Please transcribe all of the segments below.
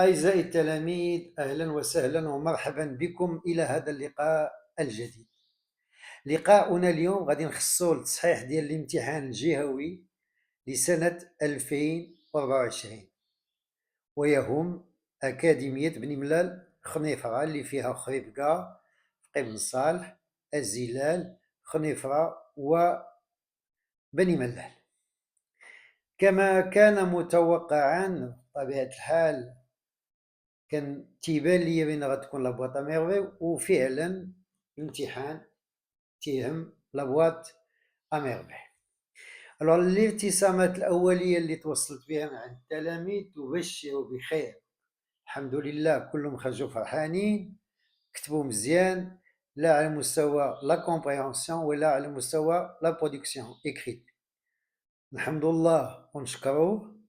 أعزائي التلاميذ، أهلا وسهلا ومرحبا بكم إلى هذا اللقاء الجديد. لقاؤنا اليوم غادي نخصو للتصحيح ديال الامتحان الجهوي لسنة 2024 ويهم أكاديمية بني ملال خنيفرة اللي فيها خريبكا، فقي بن صالح، الزلال، خنيفرة وبني ملال. كما كان متوقعا بطبيعة الحال كان تيبان ليا بين غتكون لابواط اميرفي، وفعلا الامتحان تيهم لابواط اميرفي. الوغ الارتسامات الاوليه اللي توصلت بها مع التلاميذ تبشر بخير، الحمد لله كلهم خرجوا فرحانين، كتبوا مزيان، لا على مستوى لا كومبريهنسيون ولا على مستوى لا برودكسيون اكريت. الحمد لله ونشكروه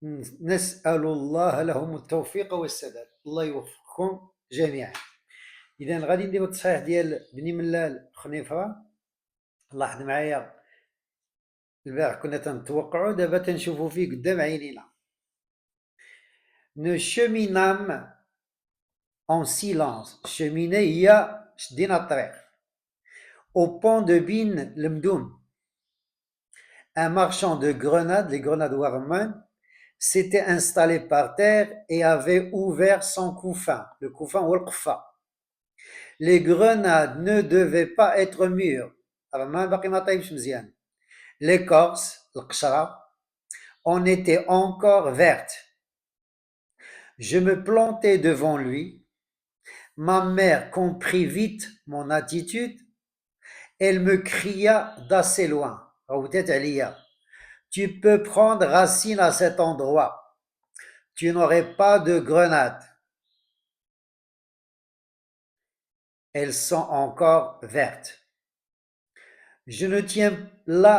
ونسأل الله لهم التوفيق والسداد. الله يوفقكم جميعا. إذا غادي نديرو التصحيح ديال بني ملال خنيفرة. لاحظ معايا البارح كنا تنتوقعو، دابا تنشوفو فيه قدام عينينا. Nous cheminâmes en silence. Cheminer هي شدينا الطريق. Au pont de Bin Lemdoun. Un marchand de grenades, les grenades Warman, s'était installé par terre et avait ouvert son couffin. Le couffin ou le koufa. Les grenades ne devaient pas être mûres. L'écorce, le qshra, en était encore verte. Je me plantai devant lui. Ma mère comprit vite mon attitude. Elle me cria d'assez loin. Tu peux prendre racine à cet endroit. Tu n'aurais pas de grenades. Elles sont encore vertes. Je ne tiens là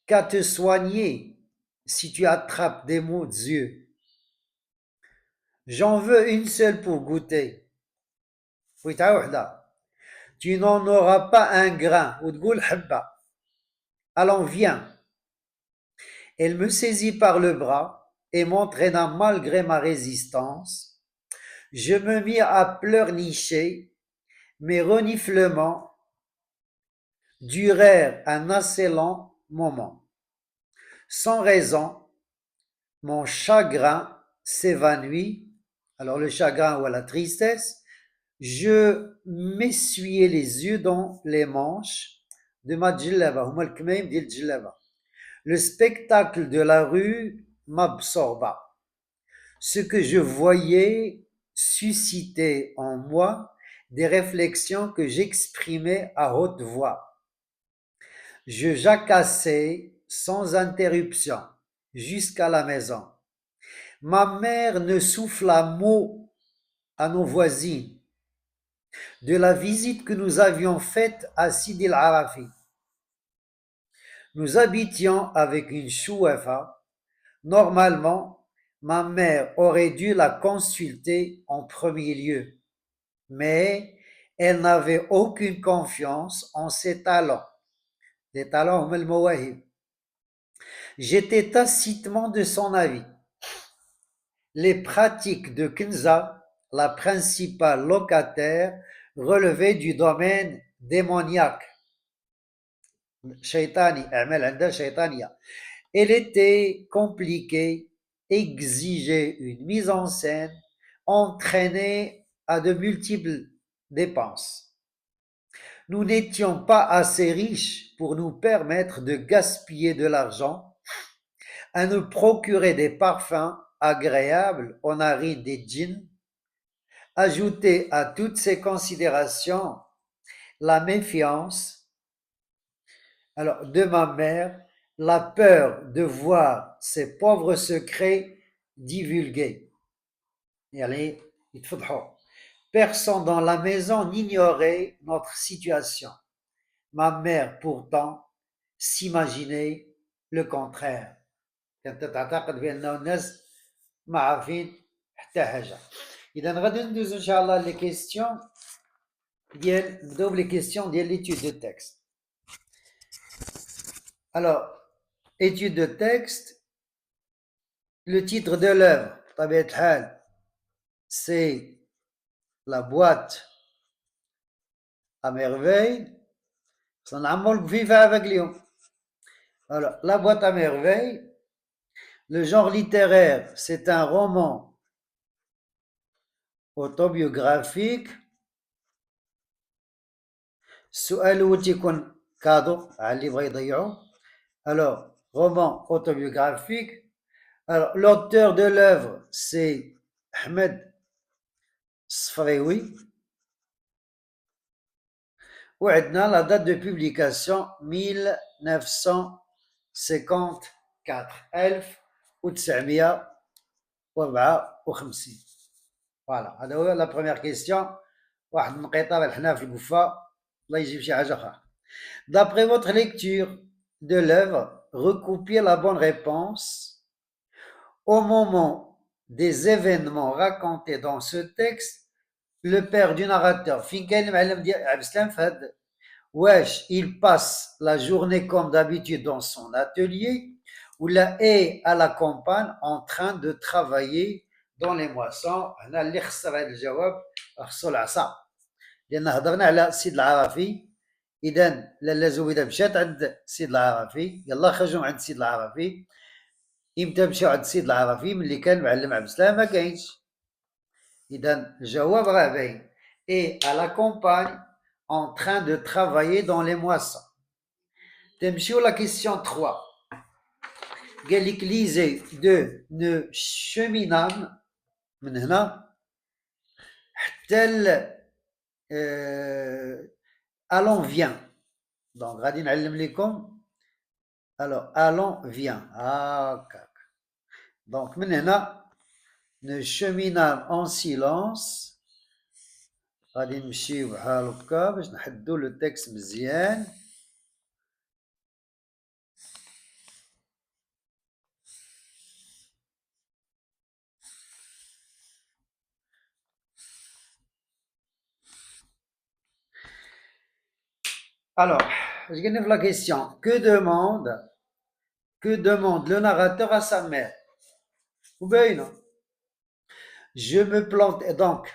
qu'à te soigner si tu attrapes des maux d'yeux. J'en veux une seule pour goûter. Tu n'en auras pas un grain. Allons, viens. Elle me saisit par le bras et m'entraîna malgré ma résistance. Je me mis à pleurnicher. Mes reniflements durèrent un assez long moment. Sans raison, mon chagrin s'évanouit. Alors le chagrin ou la tristesse, je m'essuyais les yeux dans les manches de ma djellaba. Le spectacle de la rue m'absorba. Ce que je voyais suscitait en moi des réflexions que j'exprimais à haute voix. Je jacassais sans interruption jusqu'à la maison. Ma mère ne souffla mot à nos voisines de la visite que nous avions faite à Sidi el-Arafi. Nous habitions avec une chouefa. Normalement, ma mère aurait dû la consulter en premier lieu, mais elle n'avait aucune confiance en ses talents. Les talents, j'étais tacitement de son avis. Les pratiques de Kenza, la principale locataire, relevaient du domaine démoniaque. Elle était compliquée, exigeait une mise en scène, entraînait à de multiples dépenses. Nous n'étions pas assez riches pour nous permettre de gaspiller de l'argent à nous procurer des parfums agréables aux narines des djinns. Ajoutez à toutes ces considérations la méfiance de ma mère, la peur de voir ses pauvres secrets divulgués. Personne dans la maison n'ignorait notre situation. Ma mère, pourtant, s'imaginait le contraire. كانت تعتقد بأنه الناس ما عارفين حتى حاجة. إذا غادي ندوزو إن شاء الله لي كيستيون ديال نبداو بلي كيستيون ديال l'étude de texte. Alors, étude de texte, le titre de l'œuvre, c'est la boîte à merveille. Alors, la boîte à merveille, le genre littéraire, c'est un roman autobiographique. السؤال هو تيكون كادو على اللي بغا يضيعو. Alors, roman autobiographique. Alors, l'auteur de l'œuvre, c'est Ahmed Sfraoui. وعندنا la date de publication 1954 1954. Voilà, هذا هو la première question. واحد النقيطة الحنا في القفة الله يجيب شي حاجة أخرى. D'après votre lecture de l'œuvre, recopiez la bonne réponse. Au moment des événements racontés dans ce texte, le père du narrateur, فين كاين المعلم ديال عبد السلام فهد واش il passe la journée comme d'habitude dans son atelier ou là est à la campagne en train de travailler dans les moissons. هنا اللي خسر هذا الجواب خصو العصا، لأن هضرنا على السيد العرفي. إذا لاله زويدة مشات عند السيد العرفي، يلا خرجوا عند السيد العرفي. إمتى مشاو عند السيد العرفي؟ ملي كان المعلم عبد السلام ما كاينش. إذا الجواب راه باين، et à la campagne en train de travailler dans les moissons. تمشيو la question 3. قال لك lisez de ne cheminam من هنا حتى allons vient. Donc غادي نعلم لكم. Alors allons vient هكاك. Donc من هنا ne cheminam en silence. غادي نمشيو بحال هكا باش نحدو لو تكست مزيان. Alors, je gagne la question. Que demande le narrateur à sa mère? Ou bien non? Je me plante. Donc,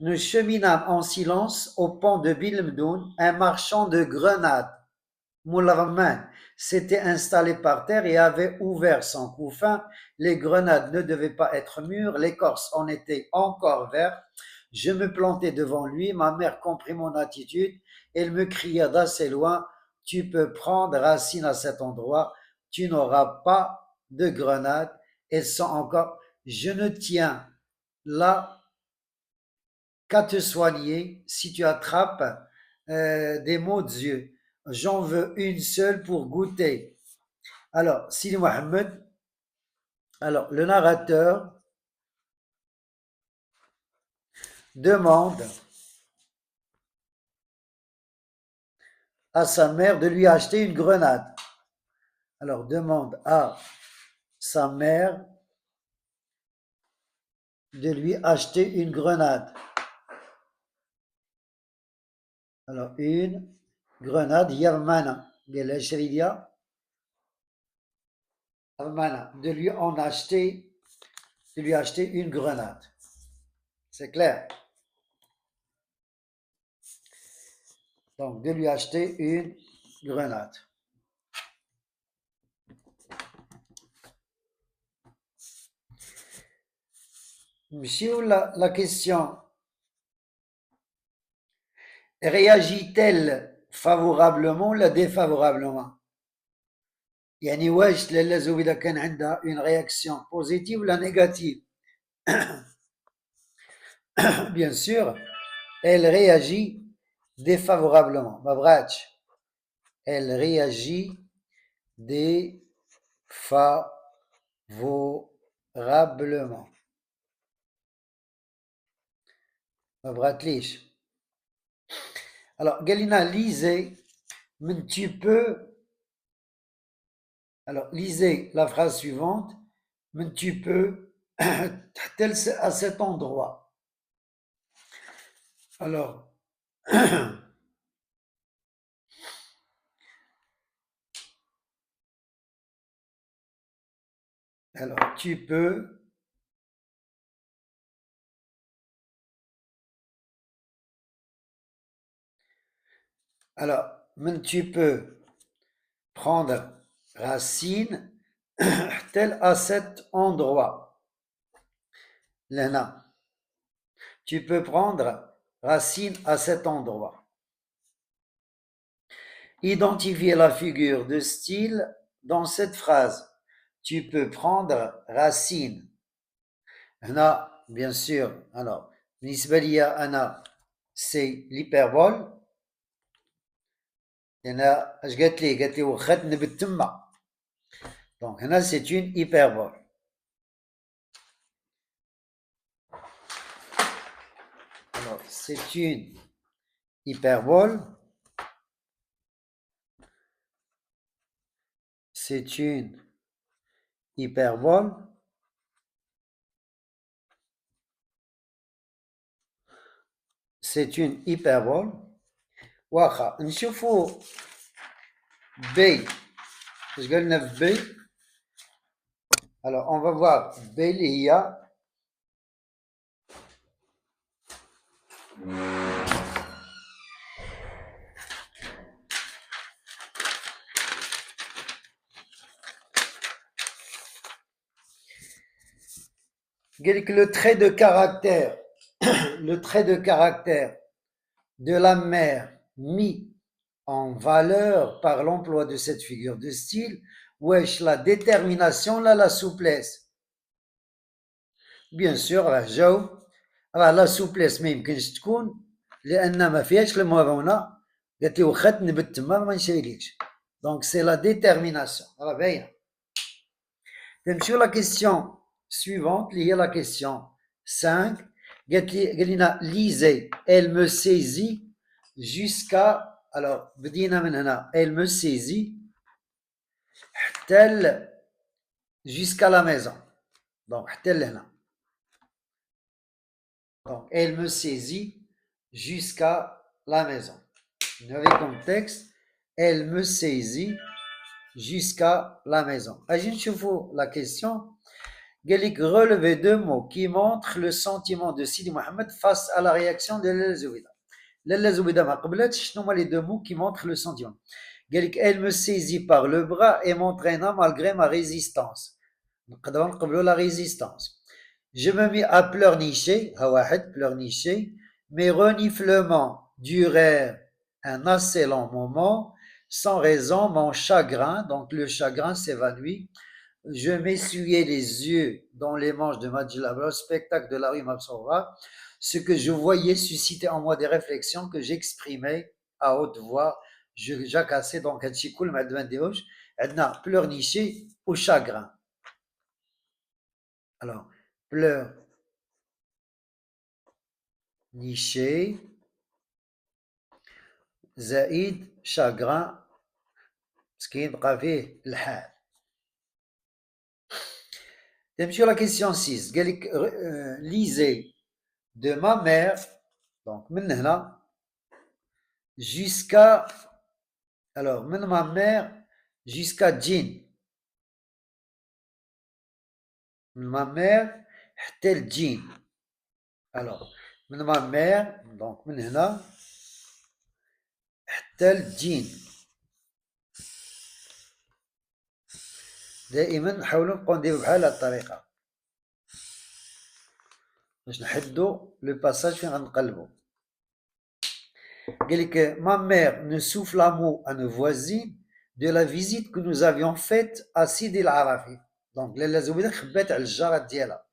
nous cheminâmes en silence au pont de Bilmdoun, un marchand de grenades. Moulraman s'était installé par terre et avait ouvert son couffin. Les grenades ne devaient pas être mûres, l'écorce en était encore verte. Je me plantai devant lui, ma mère comprit mon attitude. Elle me cria d'assez loin, tu peux prendre racine à cet endroit, tu n'auras pas de grenades. Elles sont encore, je ne tiens là qu'à te soigner si tu attrapes des maux d'yeux. J'en veux une seule pour goûter. Alors, Sidi Mohamed, alors le narrateur demande à sa mère de lui acheter une grenade. Alors, demande à sa mère de lui acheter une grenade. Alors, une grenade Yarmana. De lui acheter une grenade. C'est clair. Donc, de lui acheter une grenade. Monsieur, la question, réagit-elle favorablement ou défavorablement? يعني واش لاله زويدة كان عندها une réaction positive ou négative? Bien sûr, elle réagit défavorablement. ما بغاتش. Elle réagit défavorablement. ما بغاتليش. Alors, Galina, lisez, mais tu peux. Alors, lisez la phrase suivante, mais tu peux, à cet endroit. Alors, Alors, tu peux prendre racine tel à cet endroit. Lena, tu peux prendre racine à cet endroit. Identifier la figure de style dans cette phrase. Tu peux prendre racine. هنا bien sûr. Alors, بالنسبة لي أنا c'est l'hyperbole. هنا اش قالت لي؟ قالت لي وخا تنبت تما. Donc هنا c'est une hyperbole. Alors, c'est une hyperbole. C'est une hyperbole. C'est une hyperbole. واخا نشوفوا B. اش قالنا في B. Alors, on va voir B اللي هي le trait de caractère, le trait de caractère de la mère mis en valeur par l'emploi de cette figure de style, wesh la détermination, là, la souplesse. Bien sûr, جاوب. la souplesse ما يمكنش تكون لأن ما فيهاش المرونة. قالت لي واخا تنبت تما ما نشريلكش. Donc c'est la détermination. باينة. نمشيو la question suivante, liée à la question 5. قال lisez, elle me saisit jusqu'à. Alors, بدينا من هنا. Elle me saisit tel jusqu'à la maison. Donc, tel هنا. Donc, elle me saisit jusqu'à la maison. Vous avez comme texte, elle me saisit jusqu'à la maison. Ajin نشوفوا la question. Galik relever deux mots qui montrent le sentiment de Sidi Mohamed face à la réaction de Lalla Zoubida. Lalla Zoubida ma قبلتش شنو هما les deux mots qui montrent le sentiment. Galik elle me saisit par le bras et m'entraîna malgré ma résistance. نقدروا نقبلوا la résistance. Je me mis à pleurnicher, ها واحد pleurnicher, mes reniflements durèrent un assez long moment, sans raison mon chagrin, donc le chagrin s'évanouit. Je m'essuyais les yeux dans les manches de ma djellaba, au spectacle de la rue m'absorba. Ce que je voyais suscitait en moi des réflexions que j'exprimais à haute voix. Je jacassais donc هادشي كل ما عندنا عندنا pleurnicher au chagrin. Alors, pleurnicher زائد chagrin مسكين بقى فيه الحال. نمشيو la question 6. قال لك lisez de ma mère, donc من هنا jusqu'à. Alors, من ma mère jusqu'à Jean. من ma mère حتى الجين. Alors, من ma mère, donc من هنا حتى الجين. دائما نحاولوا نبقاو نديرو بحال هاد الطريقة باش نحدو لو باساج فين غنقلبو. قال لك ma mère ne souffla mot à nos voisines de la visite que nous avions faite à Sidi El Arafi. Donc, لاله زويدة خبات على الجارات ديالها.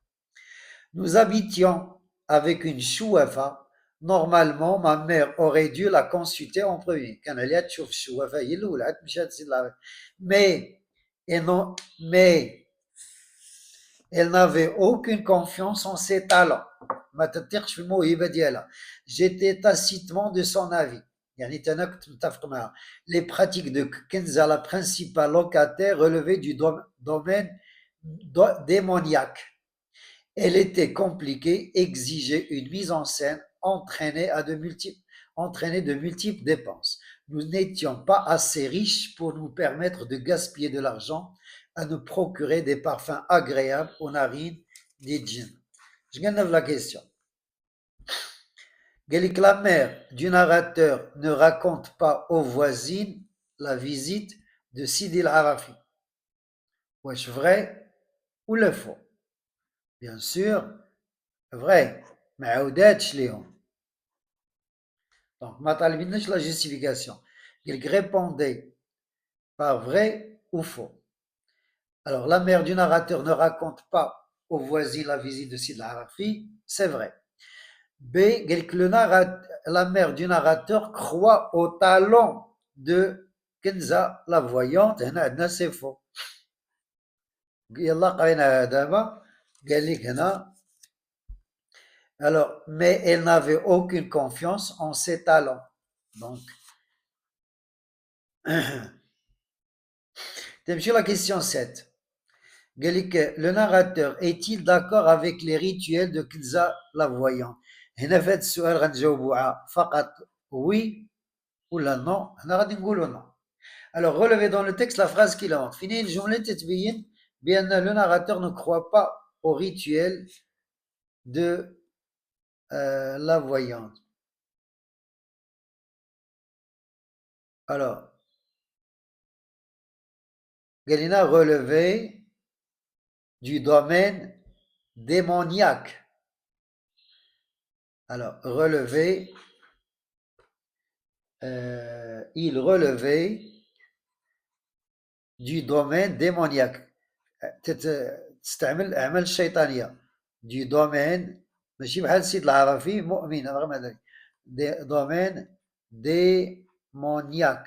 Nous habitions avec une chouafa. Normalement, ma mère aurait dû la consulter en premier. كان عليها تشوف الشوافة هي الأولى عاد مشات تزيد العربي. Mais elle n'avait aucune confiance en ses talents. ما تثقش في الموهبة ديالها. J'étais tacitement de son avis. يعني أنا كنت متفق معها. Les pratiques de Kenza, la principale locataire, relevaient du domaine démoniaque. Elle était compliquée, exigeait une mise en scène, entraînait de multiples dépenses. Nous n'étions pas assez riches pour nous permettre de gaspiller de l'argent à nous procurer des parfums agréables aux narines des djinns. Je gagne la question. La mère du narrateur ne raconte pas aux voisines la visite de Sidi al-Arafi. Est-ce vrai ou le faux? Bien sûr, vrai. Mais donc, ma talibinach la justification. Il répondait par vrai ou faux. Alors, la mère du narrateur ne raconte pas aux voisins la visite de Sid al-Arafi, c'est vrai. B, la mère du narrateur croit au talent de Kenza, la voyante, c'est faux. Alors, mais elle n'avait aucune confiance en ses talents. Donc, sur la question 7. Le narrateur est-il d'accord avec les rituels de Kenza la voyante? Oui ou non? Alors, relevez dans le texte la phrase qui entre. Fini bien le narrateur ne croit pas au rituel de la voyante. Alors, Galina relevé du domaine démoniaque. Alors, relevé, il relevait du domaine démoniaque. تستعمل أعمال الشيطانية du domaine ماشي بحال سيد العرفي مؤمن رغم ذلك domaine démoniaque.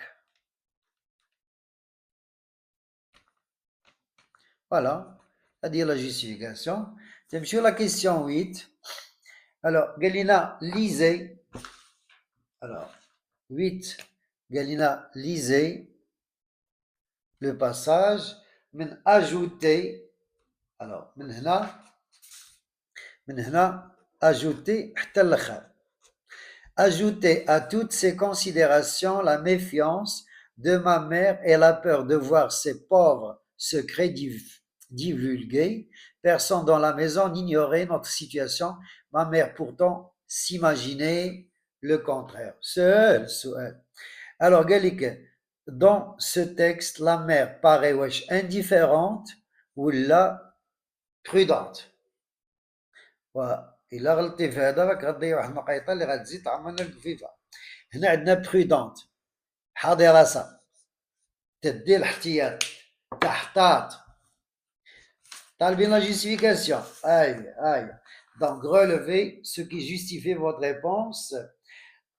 Voilà, c'est-à-dire la justification. C'est sur la question 8. Alors, Galina, lisez. Alors, 8. Galina, lisez le passage. من ajouter. Alors, من هنا ajouter حتى الآخر. Ajouter à toutes ces considérations la méfiance de ma mère et la peur de voir ses pauvres secrets divulgués. Personne dans la maison n'ignorait notre situation. Ma mère pourtant s'imaginait le contraire. Seul. Alors, Galik, dans ce texte, la mère paraît indifférente ou la prudente. Voilà. إلا غلطتي في هذا راك غتضيع واحد النقيطة اللي غتزيد تعمرنا الكفيفة. هنا عندنا برودونت حاضرة تدي الاحتياط تحتاط طالبين la justification. Aïe. Donc relevez ce qui justifie votre réponse.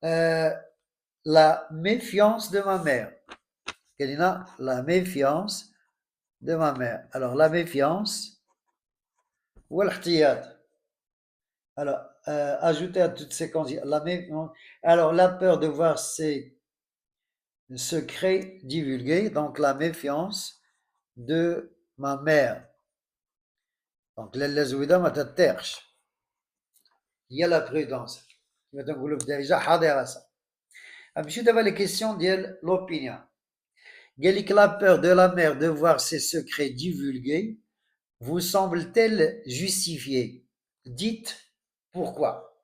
La méfiance de ma mère. Kalina, la méfiance de ma mère. Alors la méfiance ou l'ahtiyat. Alors, ajouter à toutes ces conditions, alors la peur de voir ses secrets divulgués, donc la méfiance de ma mère. Donc, l'azouida ma tatterche. Il y a la prudence. Je vais déjà حاضر ça. Je vais les questions de l'opinion. La peur de la mère de voir ses secrets divulgués vous semble-t-elle justifiée? Dites pourquoi.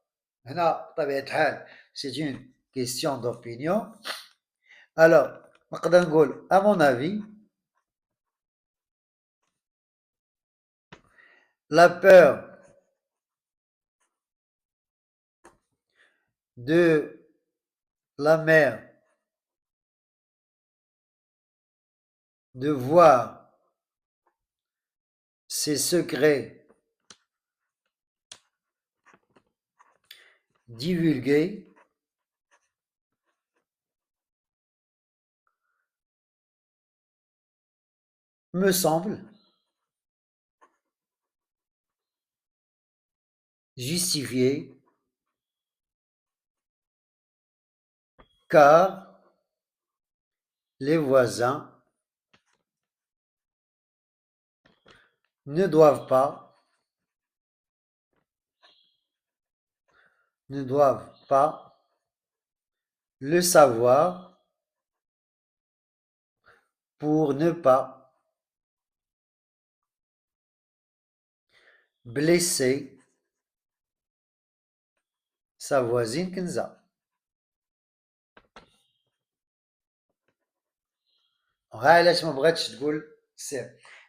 C'est une question d'opinion. Alors, à mon avis, la peur de la mère de voir ses secrets divulgués me semble justifié car les voisins ne doivent pas le savoir pour ne pas blessé sa voisine Kenza.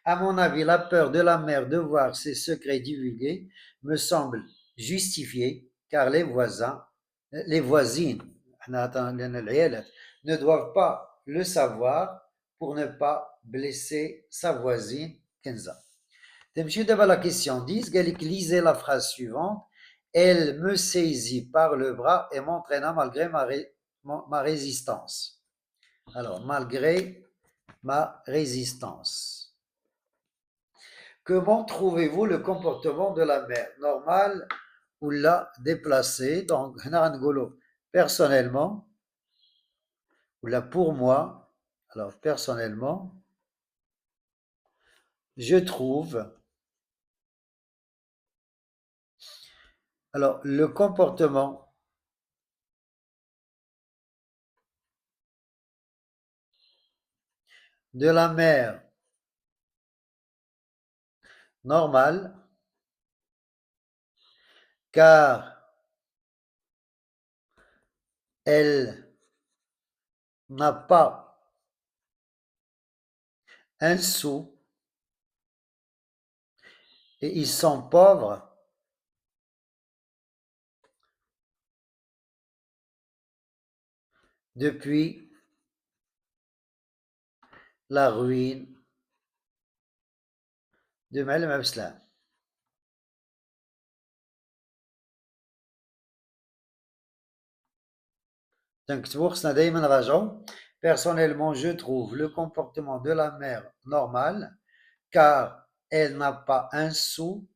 À mon avis, la peur de la mère de voir ses secrets divulgués me semble justifiée car les voisines ne doivent pas le savoir pour ne pas blesser sa voisine Kenza. تمشي دابا la question 10 قال لك lisez la phrase suivante. Elle me saisit par le bras et m'entraîna malgré ma résistance. Alors, malgré ma résistance. Comment trouvez-vous le comportement de la mère? Normal ou la déplacé? Donc, personnellement, ou là pour moi. Alors, personnellement, je trouve. Alors, le comportement de la mère normal, car elle n'a pas un sou et ils sont pauvres depuis la ruine de Malem Abslam. Donc, personnellement, je trouve le comportement de la mère normal, car elle n'a pas un sou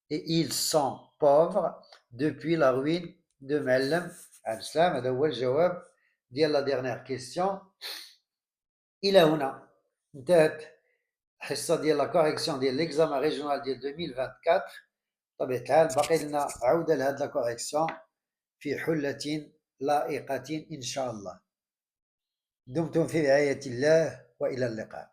et ils sont pauvres depuis la ruine de Malem Abslam. هذا هو الجواب ديال la dernière question. إلى هنا انتهت الحصة ديال لا كوريكسيون ديال ليكزامان ريجيونال ديال 2024. بطبيعة الحال باقي لنا عودة لهاد لا كوريكسيون في حلة لائقة إن شاء الله. دمتم في رعاية الله وإلى اللقاء.